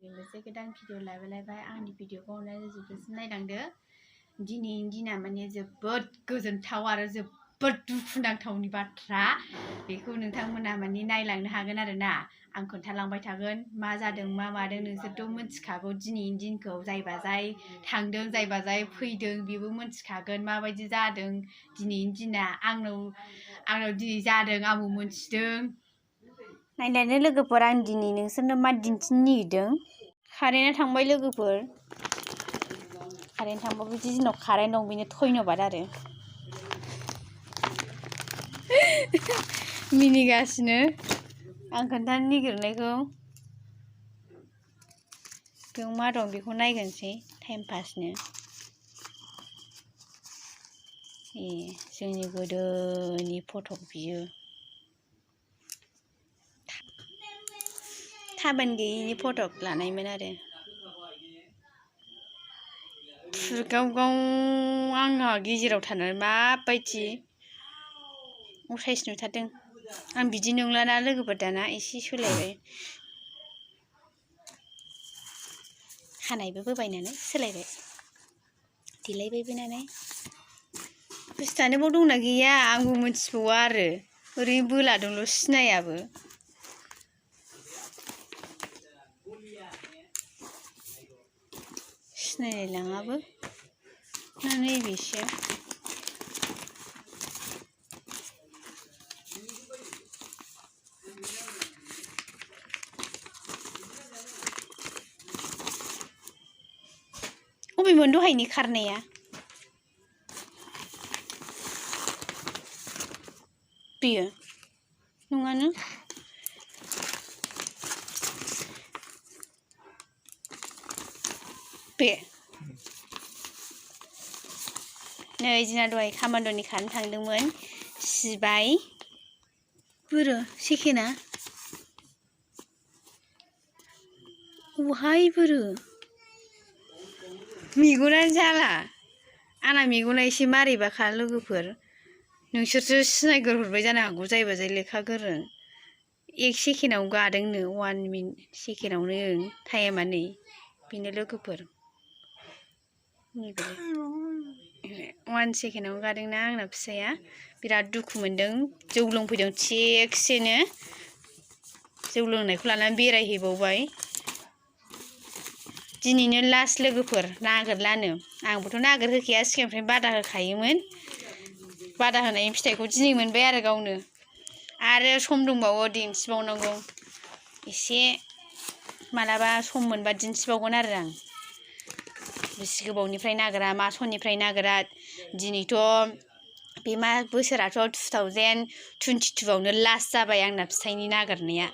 मोनसे गोदान भिडिअ लाबोलायबाय आंनि भिडिअखौ अननानै जोबजासिम नायलांदो। दिनैनि दिना माने जोबोद गोजोनथाव आरो जोबोद दुखुनांथावनि बाथ्रा। बेखौ नोंथांमोना माने नायलांनो हागोन आरो ना। आं खोन्थालांबाय थागोन मा जादों मा मादों नोंसोरथ' मिथिखागौ दिनैनि दिनखौ। जायबा जाय थांदों जायबा जाय फैदों बेबो मिथिखागोन माबायदि जादों दिनैनि दिना। आंनाव दिनै जादों आंबो मिथिदों। नायलायनो लोगोफोर, आं दिनै नोंसोरनो मा दिन्थिनो नागिरदों। कारेन्टआ थांबाय लोगोफोर। कारेन्ट थांबा बिदि दिनाव कारेन्ट दं बेनो धन्यबाद आरो। मिनिगासिनो आं खोन्थानो नागिरनायखौ। बेयाव मा दं बेखौ नायगोनसै टाइम पासनो। जोंनि गोदोनि फट' बियो। थाबान गैयिनि फट' लानायमोन आरो। फुरगाव आंहा गेजेराव थानानै माबायदि असाइस नुथारदों। आं बिदि नंलाना लोगोफोर, दाना एसे सोलायबाय। खानायबो बोबाय नालाय सोलायबाय, देलायबायबो नालाय। बुस्थुआनो बाव दंना गैया आंबो मिथिबावा आरो। ओरैनो बोलादोंल' सिनायाबो। सिनायलायलाङाबो ना नैबेसो। अबेमोन दहायनि खारनाया? बेयो नङानो। बे नै जोंना दहाय खामान्ड'नि खारनो थांदोंमोन। सिबाय बोरो सेकेन्डआ बहाय बोरो मेगनानो जाला। आंना मेगना एसे मारैबाखा लोगोफोर। नोंसोरसो सिनायग्रोहरबाय जानो हागौ जायबा जाय लेखा गोरों। 1 सेकेन्डआवनो गादोंनो, 1 सेकेन्डआवनो टाइमा नै बेनो लोगोफोर। 1 सेकेन्डआवनो गादोंना आंना फिसाया। बिराद दुखु मोनदों। जौ लोंफैदों थिगसेनो। जौ लोंनायखौ लानानै बेरायहैबावबाय। दिनैनो लास्ट लोगोफोर, नागिरलानो। आंबोथ' नागिरहोखाया, सिगांनिफ्रायनो बादा होखायोमोन। बादा होनायनि फिथाइखौ दिनै मोनबाय आरो गावनो। आरो सम दंबावो दिन्थिबावनांगौ एसे। मालाबा सम मोनबा दिन्थिबावगोन आरो आं। बेसे गोबावनिफ्राय नागिरा, मा सननिफ्राय नागिरा। दिनैथ' बे बोसोराथ' 2022आवनो लास्ट जाबाय आंना फिथाइनि नागिरनाया।